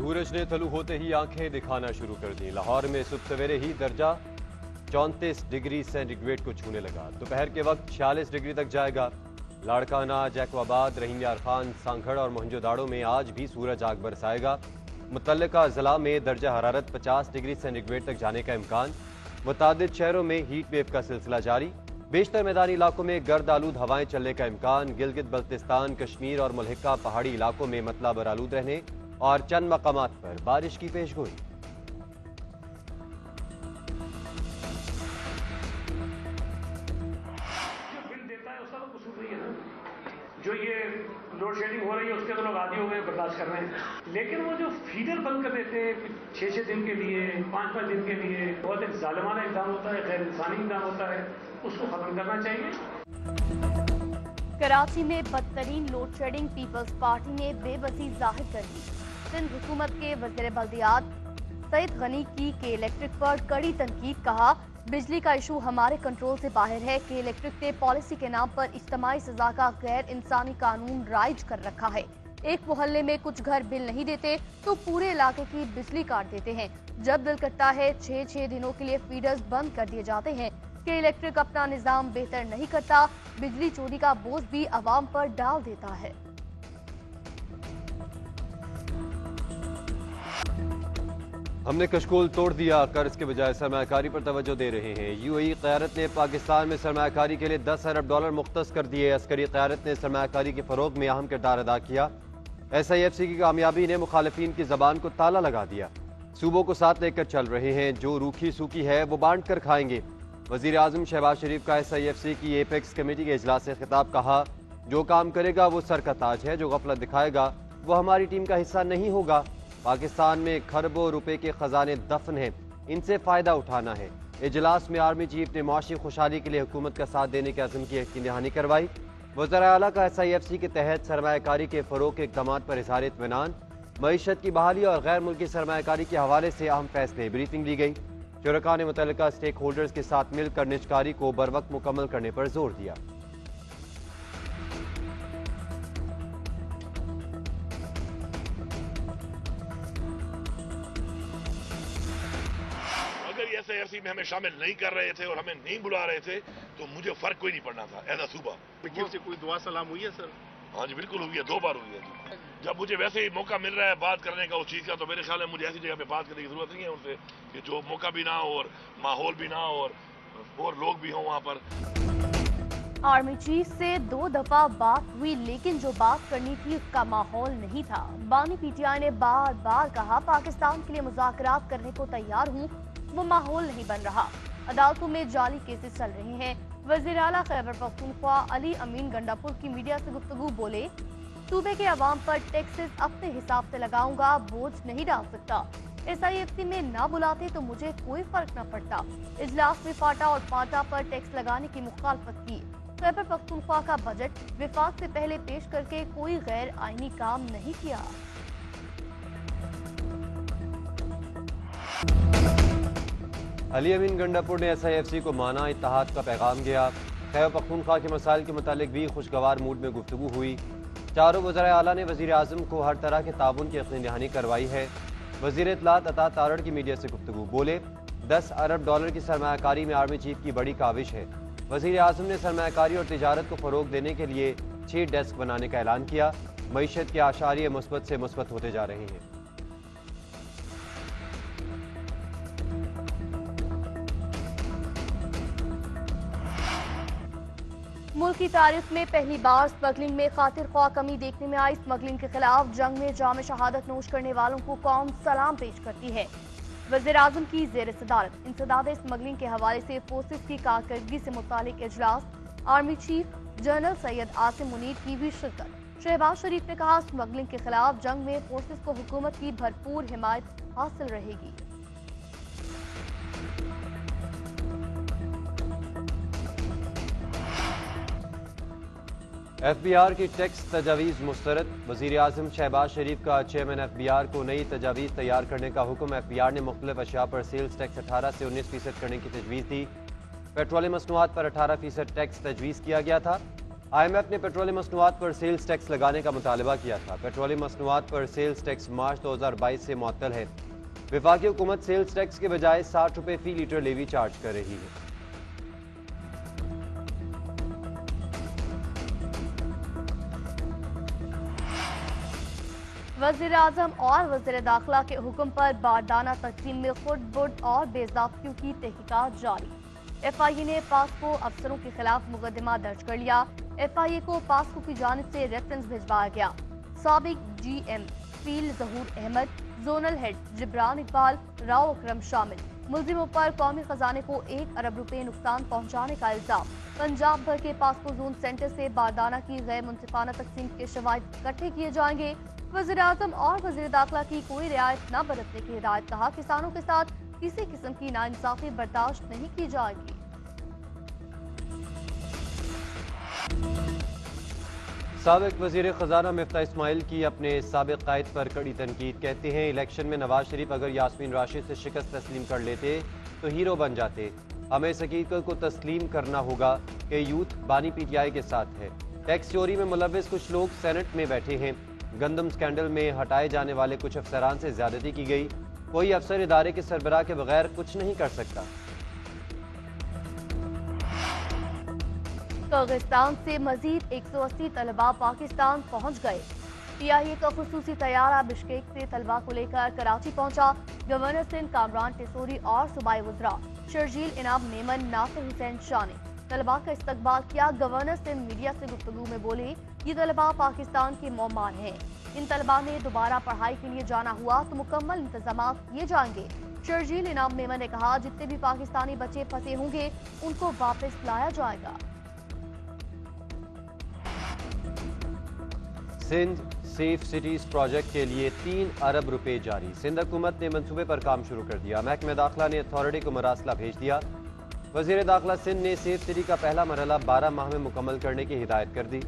सूरज ने तलु होते ही आंखें दिखाना शुरू कर दी। लाहौर में सुबह सवेरे ही दर्जा 34 डिग्री सेंटीग्रेड को छूने लगा। दोपहर के वक्त 46 डिग्री तक जाएगा। लाड़काना, जैकबाबाद, रहीम यार खान, सांखड़ और मोहनजोदाड़ो में आज भी सूरज आग बरसाएगा। मुतल्लिका जिला में दर्जा हरारत 50 डिग्री सेंटीग्रेड तक जाने का इम्कान। मुतादिद शहरों में हीट वेव का सिलसिला जारी। बेशतर मैदानी इलाकों में गर्द आलूद हवाएं चलने का इम्कान। गिलगित बल्तिस्तान, कश्मीर और मुल्हिका पहाड़ी इलाकों में मतला बरालूद रहने और चंद मकामात पर बारिश की पेशगोई। जो बिल देता है उसका तो कसूर नहीं है ना। जो ये लोड शेडिंग हो रही है उसके तो लोग आदी हो गए, बर्दाश्त कर रहे हैं। लेकिन वो जो फीडर बंद कर देते हैं 6-6 दिन के लिए, 5-5 दिन के लिए, बहुत एक जालिमाना इक़दाम होता है, गैर इंसानी इक़दाम होता है, उसको खत्म करना चाहिए। कराची में बदतरीन लोड शेडिंग, पीपल्स पार्टी ने बेबसी जाहिर कर दी। सिंध हुकूमत के वज़ीर बल्दियात सईद गनी की के इलेक्ट्रिक पर कड़ी तनकीद। कहा, बिजली का इशू हमारे कंट्रोल से बाहर है। के इलेक्ट्रिक ने पॉलिसी के नाम पर इज्तिमाई सजा का गैर इंसानी कानून राइज कर रखा है। एक मोहल्ले में कुछ घर बिल नहीं देते तो पूरे इलाके की बिजली काट देते हैं। जब बिल कटता है 6-6 दिनों के लिए फीडर्स बंद कर दिए जाते हैं। के इलेक्ट्रिक अपना निजाम बेहतर नहीं करता, बिजली चोरी का बोझ भी अवाम पर डाल देता है। हमने कशकोल तोड़ दिया, कर्ज के बजाय सरमायाकारी पर तवज्जो दे रहे हैं। यूएई क़यादत ने पाकिस्तान में सरमायाकारी के लिए $10 अरब मुख्तस कर दिए। अस्करी क़यादत ने सरमायाकारी के फ़रोग में अहम किरदार अदा किया। SIFC की कामयाबी ने मुखालिफिन की ज़बान को ताला लगा दिया। सूबों को साथ लेकर चल रहे हैं, जो रूखी सूखी है वो बांट कर खाएंगे। वज़ीर आज़म शहबाज शरीफ का SIFC की एपेक्स कमेटी के इजलास से खिताब। कहा, जो काम करेगा वो सर का ताज है, जो गफलत दिखाएगा वो हमारी टीम का हिस्सा नहीं होगा। पाकिस्तान में खरबों रुपए के खजाने दफन हैं, इनसे फ़ायदा उठाना है। इजलास में आर्मी चीफ ने मुआशी खुशहाली के लिए हुकूमत का साथ देने के अज़्म की यकीन दहानी करवाई। वज़ीर आला का SIFC के तहत सरमायाकारी के फ़रोग़ के इक़दामात पर इज़हार इत्मीनान। मईशत की बहाली और गैर मुल्की सरमायाकारी के हवाले से अहम फैसले। ब्रीफिंग ली गई। शुरका ने मुतल्लिका स्टेक होल्डर्स के साथ मिलकर निजकारी को बरवक्त मुकम्मल करने पर जोर दिया। SIFC में हमें शामिल नहीं कर रहे थे और हमें नहीं बुला रहे थे तो मुझे फर्क कोई नहीं पड़ना था एज अ सूबा। से कोई दुआ सलाम हुई है सर? हाँ जी बिल्कुल हुई है, 2 बार हुई है जी। जब मुझे वैसे ही मौका मिल रहा है बात करने का उस चीज़ का, तो मेरे ख्याल में मुझे ऐसी जगह पे बात करने की जरूरत नहीं है उनसे कि जो मौका भी ना हो और माहौल भी ना हो और लोग भी हों वहाँ पर। आर्मी चीफ से 2 दफा बात हुई, लेकिन जो बात करनी थी उसका माहौल नहीं था। बानी PTI ने बार बार कहा, पाकिस्तान के लिए मुज़ाकरात करने को तैयार हूँ, वो माहौल नहीं बन रहा। अदालतों में जाली केसेस चल रहे हैं। वज़ीर आला खैबर पख्तूनख्वा अली अमीन गंडापुर की मीडिया से गुफ्तगू बोले, सूबे के अवाम पर टैक्सेस अपने हिसाब से लगाऊंगा, बोझ नहीं डाल सकता। SIFC में ना बुलाते तो मुझे कोई फर्क न पड़ता। इजलास में फाटा और पाटा पर टैक्स लगाने की मुखालफत की। खैबर पख्तूनख्वा का बजट विफाक से पहले पेश करके कोई गैर आईनी काम नहीं किया। अली अमीन गंडापुर ने SIFC को माना, इत्तेहाद का पैगाम गया। खैबर पख्तूनख्वा के मसाइल के मुतालिक भी खुशगवार मूड में गुफ्तगू हुई। चारों वज़ीर आला ने वज़ीर आज़म को हर तरह के ताबून की यकीन दहानी करवाई है। वज़ीर इत्तलात अता तारड़ की मीडिया से गुफ्तगू बोले, $10 अरब की सरमायाकारी में आर्मी चीफ की बड़ी काविश है। वज़ीर आज़म ने सरमायाकारी और तिजारत को फ़रोग़ देने के लिए 6 डेस्क बनाने का ऐलान किया। मईशत के आशारिये मुस्बत से मुस्बत होते जा रहे हैं। मुल्क की तारीख में पहली बार स्मगलिंग में खातिर ख्वाह कमी देखने में आई। स्मगलिंग के खिलाफ जंग में जाम शहादत नोश करने वालों को कौम सलाम पेश करती है। वज़ीर आज़म की ज़ेर सदारत इंसदाद स्मगलिंग के हवाले से फोर्सेस की कारकर्दगी से मुतालिक इजलास। Army chief general Syed Asim Munir की भी शिरकत। शहबाज शरीफ ने कहा, स्मगलिंग के खिलाफ जंग में फोर्सेस को हुकूमत की भरपूर हिमायत हासिल रहेगी। FBR की टैक्स तजावीज़ मुस्तरद। वज़ीर आज़म शहबाज शरीफ का चेयरमैन FBR को नई तजावीज़ तैयार करने का हुक्म। FBR ने मुख्तलिफ अशिया पर सेल्स टैक्स 18 से 19% करने की तजवीज़ दी। पेट्रोलियम मसनूआत पर 18% टैक्स तजवीज़ किया गया था। IMF ने पेट्रोलियम मसनूआत पर सेल्स टैक्स लगाने का मुतालबा किया था। पेट्रोलियम मसनूआत पर सेल्स टैक्स मार्च 2022 से मुअत्तल है। वफाकी हुकूमत सेल्स टैक्स के बजाय 60 रुपए फी लीटर लेवी चार्ज कर रही है। वज़ीर आज़म और वज़ीर दाखिला के हुक्म पर बारदाना तकसीम में खुद बुड और बेज़ाब्तियों की तहकीकात जारी। FIA ने पास्को अफसरों के खिलाफ मुकदमा दर्ज कर लिया। FIA को पास्को की जानिब से रेफरेंस भिजवाया गया। साबिक GM फील्ड जहूर अहमद, जोनल हेड जिब्रान इकबाल, राव अकरम शामिल। मुलजिमों पर कौमी खजाने को 1 अरब रुपए नुकसान पहुंचाने का इल्जाम। पंजाब भर के पास्को जोन सेंटर से बारदाना की गैर मुनसिफाना तकसीम के शवाहिद इकट्ठे किए जाएंगे। वज़ीर आज़म और वज़ीर दाखिला की कोई रियायत न बरतने की हिदायत। कहा, किसानों के साथ किसी किस्म की नाइंसाफी बर्दाश्त नहीं की जाएगी। साबिक वज़ीर ख़जाना मिफ्ता इस्माइल की अपने साबिक कायद पर कड़ी तनकीद। कहते हैं, इलेक्शन में नवाज शरीफ अगर यास्मीन राशिद से शिकस्त तस्लीम कर लेते तो हीरो बन जाते। हमें इस हकीकत को तस्लीम करना होगा कि यूथ बानी PTI के साथ है। टैक्स चोरी में मुलव्विस कुछ लोग सेनेट में बैठे हैं। गंदम स्कैंडल में हटाए जाने वाले कुछ अफसरान से ज्यादती की गई। कोई अफसर इदारे के सरबराह के बगैर कुछ नहीं कर सकता। किर्गिस्तान से मजीद 180 तलबा पाकिस्तान पहुंच गए। PIA का खुसूसी तैयारा बिश्केक से तलबा को लेकर कराची पहुंचा। गवर्नर सिंध कामरान टेसोरी और सूबाई वज़रा शर्जील इनाम मेमन, नासिर हुसैन शाह ने तलबा का इस्तकबाल किया। गवर्नर सिंध मीडिया से गुफ्तगू में बोले, ये तलबा पाकिस्तान के मोहमान हैं। इन तलबा ने दोबारा पढ़ाई के लिए जाना हुआ तो मुकम्मल इंतजाम किए जाएंगे। शर्जील इनाम मेमन ने कहा, जितने भी पाकिस्तानी बच्चे फंसे होंगे उनको वापस लाया जाएगा। सिंध सेफ सिटीज प्रोजेक्ट के लिए 3 अरब रुपए जारी। सिंध हुकूमत ने मंसूबे पर काम शुरू कर दिया। महकमे दाखिला ने अथॉरिटी को मरासला भेज दिया। वज़ीर दाखिला सिंध ने सेफ सिटी का पहला मरहला 12 माह में मुकम्मल करने की हिदायत कर दी।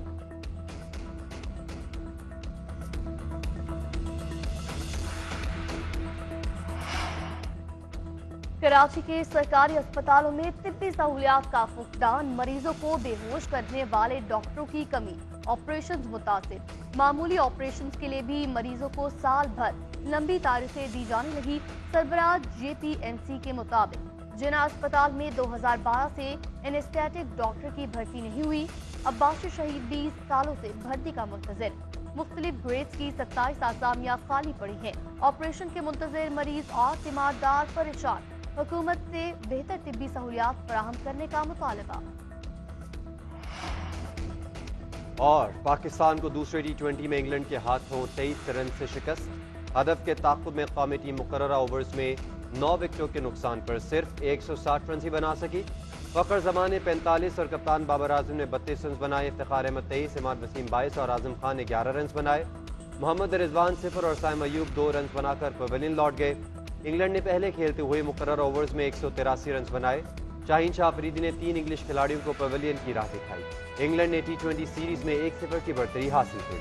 कराची के सरकारी अस्पतालों में तिब्बी सहूलियात का फुकदान, मरीजों को बेहोश करने वाले डॉक्टरों की कमी, ऑपरेशंस मुतासिर। मामूली ऑपरेशंस के लिए भी मरीजों को साल भर लंबी तारीखें दी जाने लगी। सरबराह JPMC के मुताबिक जिना अस्पताल में 2012 से एनेस्थेटिक डॉक्टर की भर्ती नहीं हुई। अब्बास शहीद 20 सालों से भर्ती का मुंतजिर। मुख्तलिफ ग्रेड्स की 27 आसामियां खाली पड़ी हैं। ऑपरेशन के मुंतजिर मरीज और तीमारदार परेशान। हुकूमत से बेहतर तिब्बी सहूलियात फराहम करने का मुतालबा। और पाकिस्तान को दूसरे T20 में इंग्लैंड के हाथों 23 रन से शिकस्त। हदफ के ताक़ुब में कौमी टीम मुकर्ररा ओवर्स में 9 विकेटों के नुकसान पर सिर्फ 160 रन ही बना सकी। फखर जमान ने 45 और कप्तान बाबर आजम ने 32 रन बनाए। इफ्तिखार अहमद 23, इमाद वसीम 22 और आजम खान ने 11 रन बनाए। मोहम्मद रिजवान 0 और साइम अयूब 2 रन बनाकर पवेलियन लौट गए। इंग्लैंड ने पहले खेलते हुए मुकर्रर ओवर्स में 183 रन बनाए। शाहीन शाह अफरीदी ने 3 इंग्लिश खिलाड़ियों को पवेलियन की राह दिखाई। इंग्लैंड ने T20 सीरीज में 1-0 की बढ़तरी हासिल की।